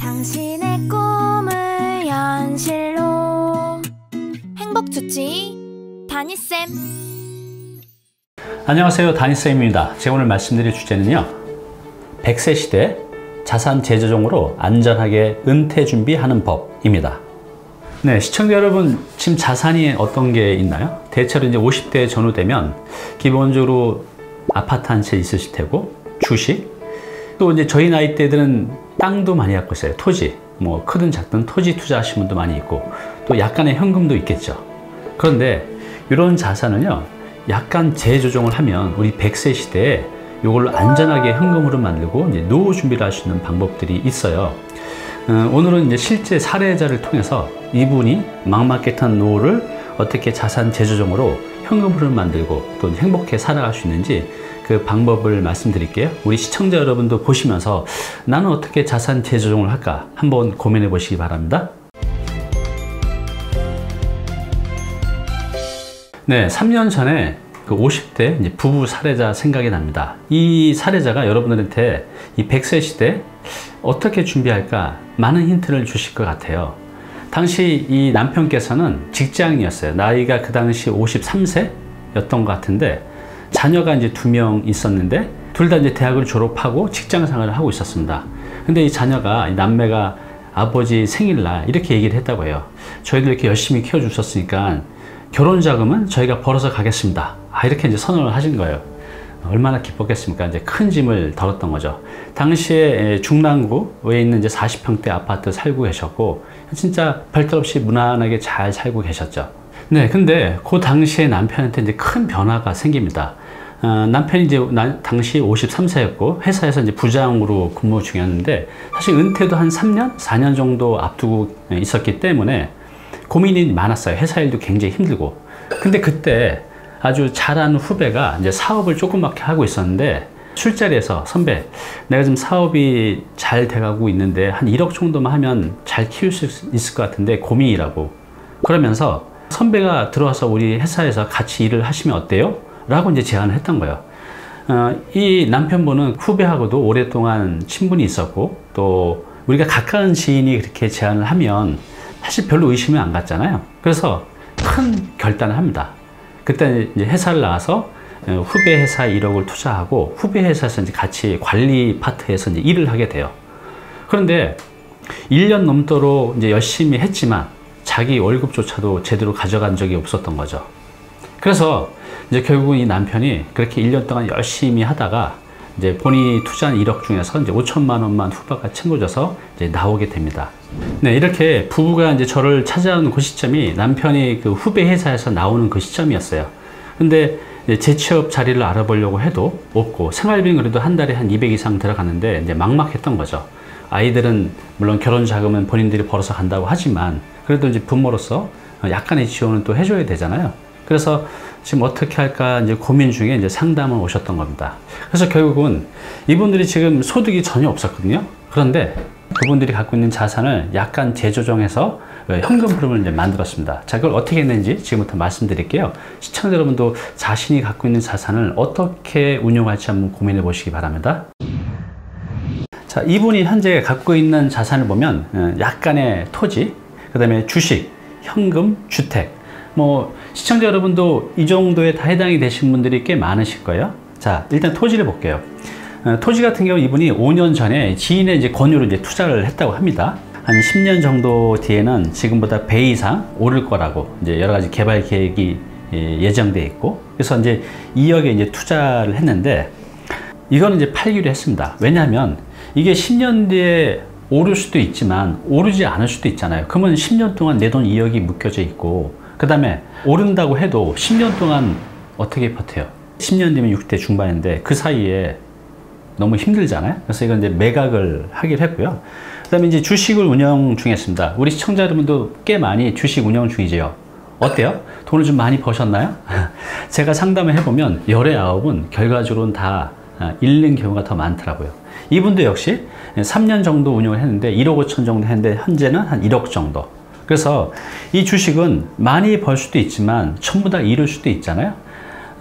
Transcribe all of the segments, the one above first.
당신의 꿈을 현실로 행복주치 다니쌤. 안녕하세요, 다니쌤입니다. 제가 오늘 말씀드릴 주제는요, 100세 시대 자산 재조정으로 안전하게 은퇴 준비하는 법입니다. 네, 시청자 여러분, 지금 자산이 어떤 게 있나요? 대체로 이제 50대 전후 되면 기본적으로 아파트 한 채 있으실 테고, 주식, 또 이제 저희 나이 때들은 땅도 많이 갖고 있어요. 토지, 뭐 크든 작든 토지 투자하시는 분도 많이 있고, 또 약간의 현금도 있겠죠. 그런데 이런 자산은요, 약간 재조정을 하면 우리 100세 시대에 이걸로 안전하게 현금으로 만들고 이제 노후 준비를 할 수 있는 방법들이 있어요. 오늘은 이제 실제 사례자를 통해서 이분이 막막했던 노후를 어떻게 자산 재조정으로 현금으로 만들고 또 행복하게 살아갈 수 있는지 그 방법을 말씀드릴게요. 우리 시청자 여러분도 보시면서 나는 어떻게 자산 재조정을 할까 한번 고민해 보시기 바랍니다. 네, 3년 전에 그 50대 이제 부부 사례자 생각이 납니다. 이 사례자가 여러분들한테 이 100세 시대 어떻게 준비할까 많은 힌트를 주실 것 같아요. 당시 이 남편께서는 직장인이었어요. 나이가 그 당시 53세였던 것 같은데, 자녀가 이제 2명 있었는데 둘 다 이제 대학을 졸업하고 직장 생활을 하고 있었습니다. 근데 이 자녀가, 이 남매가 아버지 생일날 이렇게 얘기를 했다고 해요. 저희들 이렇게 열심히 키워주셨으니까 결혼 자금은 저희가 벌어서 가겠습니다. 이렇게 이제 선언을 하신 거예요. 얼마나 기뻤겠습니까? 이제 큰 짐을 덜었던 거죠. 당시에 중랑구에 있는 이제 40평대 아파트 살고 계셨고, 진짜 별탈 없이 무난하게 잘 살고 계셨죠. 네, 근데 그 당시에 남편한테 이제 큰 변화가 생깁니다. 남편이 이제 당시 53세였고 회사에서 이제 부장으로 근무 중이었는데, 사실 은퇴도 한 3년, 4년 정도 앞두고 있었기 때문에 고민이 많았어요. 회사 일도 굉장히 힘들고. 근데 그때 아주 잘하는 후배가 이제 사업을 조그맣게 하고 있었는데, 술자리에서 선배, 내가 지금 사업이 잘 돼가고 있는데 한 1억 정도만 하면 잘 키울 수 있을 것 같은데 고민이라고. 그러면서 선배가 들어와서 우리 회사에서 같이 일을 하시면 어때요? 라고 이제 제안을 했던 거예요. 이 남편분은 후배하고도 오랫동안 친분이 있었고, 또 우리가 가까운 지인이 그렇게 제안을 하면 사실 별로 의심이 안 갔잖아요. 그래서 큰 결단을 합니다. 그때 이제 회사를 나와서 후배 회사 1억을 투자하고 후배 회사에서 이제 같이 관리 파트에서 이제 일을 하게 돼요. 그런데 1년 넘도록 이제 열심히 했지만 자기 월급조차도 제대로 가져간 적이 없었던 거죠. 그래서 이제 결국은 이 남편이 그렇게 1년 동안 열심히 하다가 이제 본인이 투자한 1억 중에서 이제 5천만 원만 후배가 챙겨줘서 이제 나오게 됩니다. 네, 이렇게 부부가 이제 저를 찾아오는 그 시점이 남편이 그 후배 회사에서 나오는 그 시점이었어요. 근데 재취업 자리를 알아보려고 해도 없고, 생활비는 그래도 한 달에 한 200 이상 들어가는데 이제 막막했던 거죠. 아이들은 물론 결혼 자금은 본인들이 벌어서 간다고 하지만 그래도 이제 부모로서 약간의 지원은 또 해줘야 되잖아요. 그래서 지금 어떻게 할까 이제 고민 중에 이제 상담을 오셨던 겁니다. 그래서 결국은 이분들이 지금 소득이 전혀 없었거든요. 그런데 그분들이 갖고 있는 자산을 약간 재조정해서 현금 흐름을 이제 만들었습니다. 자, 그걸 어떻게 했는지 지금부터 말씀드릴게요. 시청자 여러분도 자신이 갖고 있는 자산을 어떻게 운용할지 한번 고민해 보시기 바랍니다. 자, 이분이 현재 갖고 있는 자산을 보면 약간의 토지, 그 다음에 주식, 현금, 주택, 뭐 시청자 여러분도 이 정도에 다 해당이 되신 분들이 꽤 많으실 거예요. 자, 일단 토지를 볼게요. 토지 같은 경우 이분이 5년 전에 지인의 이제 권유로 이제 투자를 했다고 합니다. 한 10년 정도 뒤에는 지금보다 배 이상 오를 거라고 이제 여러 가지 개발 계획이 예정돼 있고, 그래서 이제 2억에 이제 투자를 했는데, 이거는 이제 팔기로 했습니다. 왜냐하면 이게 10년 뒤에 오를 수도 있지만 오르지 않을 수도 있잖아요. 그러면 10년 동안 내 돈 2억이 묶여져 있고, 그 다음에 오른다고 해도 10년 동안 어떻게 버텨요? 10년 뒤면 60대 중반인데 그 사이에 너무 힘들잖아요. 그래서 이건 이제 매각을 하기로 했고요. 그 다음에 이제 주식을 운영 중이었습니다. 우리 시청자 여러분도 꽤 많이 주식 운영 중이죠. 어때요? 돈을 좀 많이 버셨나요? 제가 상담을 해보면 열의 9은 결과적으로는 다 잃는 경우가 더 많더라고요. 이분도 역시 3년 정도 운영을 했는데 1억 5천 정도 했는데 현재는 한 1억 정도. 그래서 이 주식은 많이 벌 수도 있지만 전부 다 잃을 수도 있잖아요.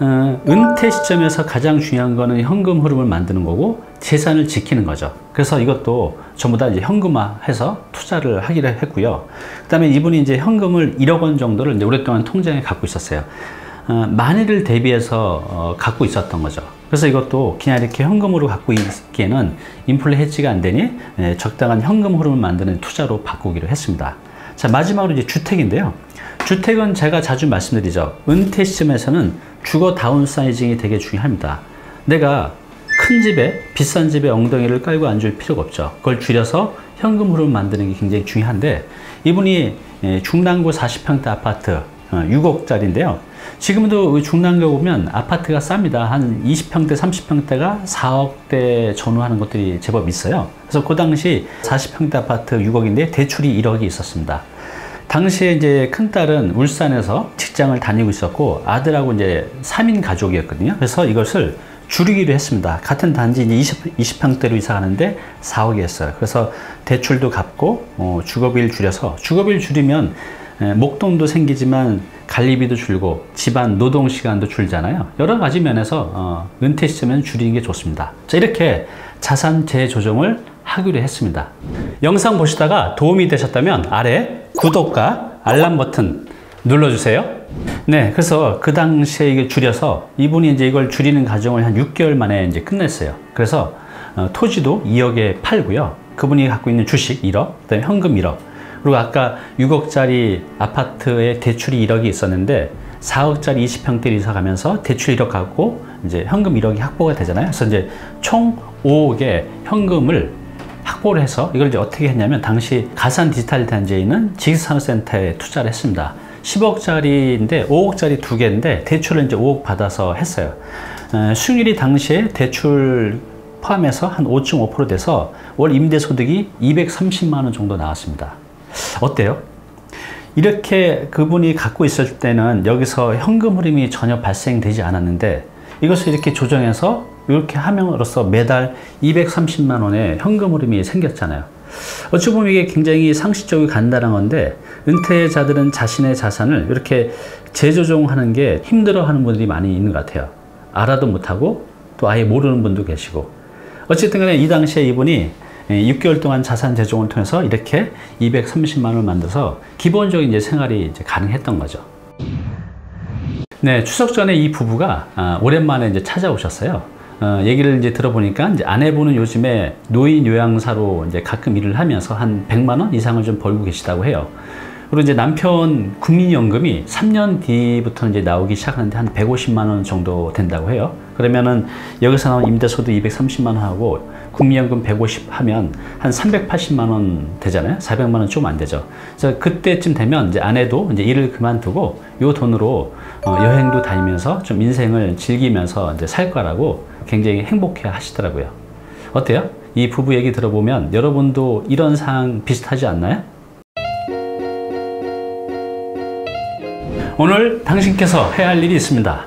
은퇴 시점에서 가장 중요한 거는 현금 흐름을 만드는 거고 재산을 지키는 거죠. 그래서 이것도 전부 다 이제 현금화해서 투자를 하기로 했고요. 그다음에 이분이 이제 현금을 1억 원 정도를 이제 오랫동안 통장에 갖고 있었어요. 만일을 대비해서 갖고 있었던 거죠. 그래서 이것도 그냥 이렇게 현금으로 갖고 있기에는 인플레 해지가 안 되니 적당한 현금 흐름을 만드는 투자로 바꾸기로 했습니다. 자, 마지막으로 이제 주택인데요. 주택은 제가 자주 말씀드리죠. 은퇴 시점에서는 주거 다운사이징이 되게 중요합니다. 내가 큰 집에, 비싼 집에 엉덩이를 깔고 앉을 필요가 없죠. 그걸 줄여서 현금 흐름을 만드는 게 굉장히 중요한데, 이분이 중랑구 40평대 아파트 6억짜리인데요. 지금도 중랑구 보면 아파트가 쌉니다. 한 20평대, 30평대가 4억대 전후하는 것들이 제법 있어요. 그래서 그 당시 40평대 아파트 6억인데 대출이 1억이 있었습니다. 당시에 이제 큰딸은 울산에서 직장을 다니고 있었고 아들하고 이제 3인 가족이었거든요. 그래서 이것을 줄이기로 했습니다. 같은 단지 이제 20평대로 이사 가는데 4억이었어요. 그래서 대출도 갚고 주거비를 줄여서, 주거비를 줄이면 목돈도 생기지만 관리비도 줄고 집안 노동 시간도 줄잖아요. 여러 가지 면에서 은퇴 시점에는 줄이는 게 좋습니다. 자, 이렇게 자산 재조정을 하기로 했습니다. 영상 보시다가 도움이 되셨다면 아래 구독과 알람 버튼 눌러주세요. 네, 그래서 그 당시에 이게 줄여서 이분이 이제 이걸 줄이는 과정을 한 6개월 만에 이제 끝냈어요. 그래서 토지도 2억에 팔고요. 그분이 갖고 있는 주식 1억, 그다음에 현금 1억. 그리고 아까 6억짜리 아파트에 대출이 1억이 있었는데 4억짜리 20평대를 이사 가면서 대출 1억 갖고 이제 현금 1억이 확보가 되잖아요. 그래서 이제 총 5억의 현금을 확보를 해서 이걸 이제 어떻게 했냐면 당시 가산 디지털 단지에 있는 지식산업센터에 투자를 했습니다. 10억짜리인데 5억짜리 두 개인데 대출을 이제 5억 받아서 했어요. 수익률이 당시에 대출 포함해서 한 5.5% 돼서 월 임대소득이 230만 원 정도 나왔습니다. 어때요? 이렇게 그분이 갖고 있을 때는 여기서 현금 흐름이 전혀 발생되지 않았는데 이것을 이렇게 조정해서 이렇게 함으로써 매달 230만 원의 현금 흐름이 생겼잖아요. 어찌 보면 이게 굉장히 상식적이고 간단한 건데 은퇴자들은 자신의 자산을 이렇게 재조정하는 게 힘들어하는 분들이 많이 있는 것 같아요. 알아도 못하고 또 아예 모르는 분도 계시고, 어쨌든 간에 이 당시에 이분이 6개월 동안 자산 재조정을 통해서 이렇게 230만 원을 만들어서 기본적인 이제 생활이 이제 가능했던 거죠. 네, 추석 전에 이 부부가 오랜만에 이제 찾아오셨어요. 얘기를 이제 들어보니까 이제 아내분은 요즘에 노인 요양사로 이제 가끔 일을 하면서 한 100만 원 이상을 좀 벌고 계시다고 해요. 그리고 이제 남편 국민연금이 3년 뒤부터 이제 나오기 시작하는데 한 150만 원 정도 된다고 해요. 그러면은 여기서 나온 임대소득 230만 원 하고 국민연금 150 하면 한 380만 원 되잖아요. 400만 원 좀 안 되죠. 그래서 그때쯤 되면 이제 아내도 이제 일을 그만두고 요 돈으로 여행도 다니면서 좀 인생을 즐기면서 이제 살 거라고 굉장히 행복해 하시더라고요. 어때요? 이 부부 얘기 들어보면 여러분도 이런 상황 비슷하지 않나요? 오늘 당신께서 해야 할 일이 있습니다.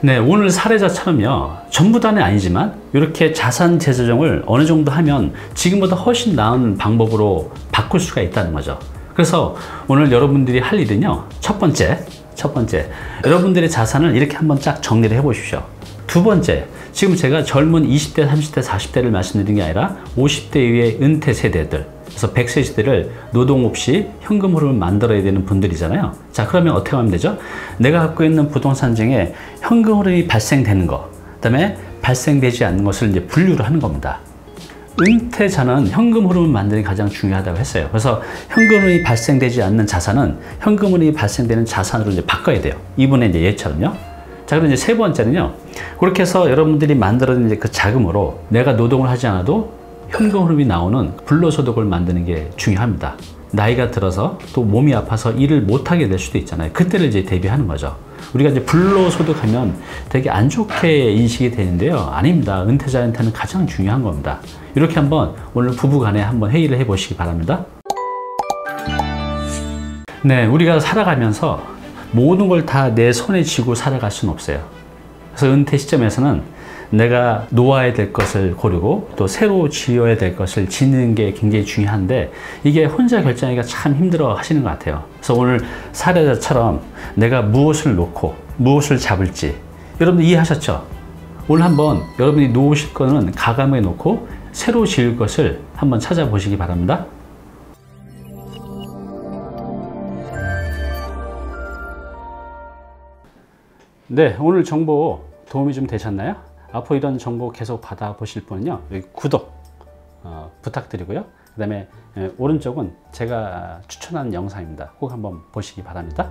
네, 오늘 사례자처럼요, 전부 다는 아니지만 이렇게 자산 재조정을 어느 정도 하면 지금보다 훨씬 나은 방법으로 바꿀 수가 있다는 거죠. 그래서 오늘 여러분들이 할 일은요, 첫 번째 여러분들의 자산을 이렇게 한번 쫙 정리를 해 보십시오. 두 번째, 지금 제가 젊은 20대, 30대, 40대를 말씀드린 게 아니라 50대 이후의 은퇴 세대들, 그래서 100세 시대를 노동 없이 현금 흐름을 만들어야 되는 분들이잖아요. 자, 그러면 어떻게 하면 되죠? 내가 갖고 있는 부동산 중에 현금 흐름이 발생되는 것, 그 다음에 발생되지 않는 것을 이제 분류를 하는 겁니다. 은퇴자는 현금 흐름을 만드는 게 가장 중요하다고 했어요. 그래서 현금 흐름이 발생되지 않는 자산은 현금 흐름이 발생되는 자산으로 이제 바꿔야 돼요. 이분의 이제 예처럼요. 자, 그리고 이제 세 번째는요, 그렇게 해서 여러분들이 만들어낸 이제 그 자금으로 내가 노동을 하지 않아도 현금 흐름이 나오는 불로소득을 만드는 게 중요합니다. 나이가 들어서 또 몸이 아파서 일을 못하게 될 수도 있잖아요. 그때를 이제 대비하는 거죠. 우리가 이제 불로소득 하면 되게 안 좋게 인식이 되는데요. 아닙니다. 은퇴자한테는 가장 중요한 겁니다. 이렇게 한번 오늘 부부 간에 한번 회의를 해 보시기 바랍니다. 네, 우리가 살아가면서 모든 걸 다 내 손에 쥐고 살아갈 수는 없어요. 그래서 은퇴 시점에서는 내가 놓아야 될 것을 고르고 또 새로 지어야 될 것을 짓는 게 굉장히 중요한데 이게 혼자 결정하기가 참 힘들어 하시는 것 같아요. 그래서 오늘 사례자처럼 내가 무엇을 놓고 무엇을 잡을지 여러분들 이해하셨죠? 오늘 한번 여러분이 놓으실 거는 가감해 놓고 새로 지을 것을 한번 찾아보시기 바랍니다. 네, 오늘 정보 도움이 좀 되셨나요? 앞으로 이런 정보 계속 받아보실 분은요, 여기 구독 부탁드리고요. 그 다음에 오른쪽은 제가 추천하는 영상입니다. 꼭 한번 보시기 바랍니다.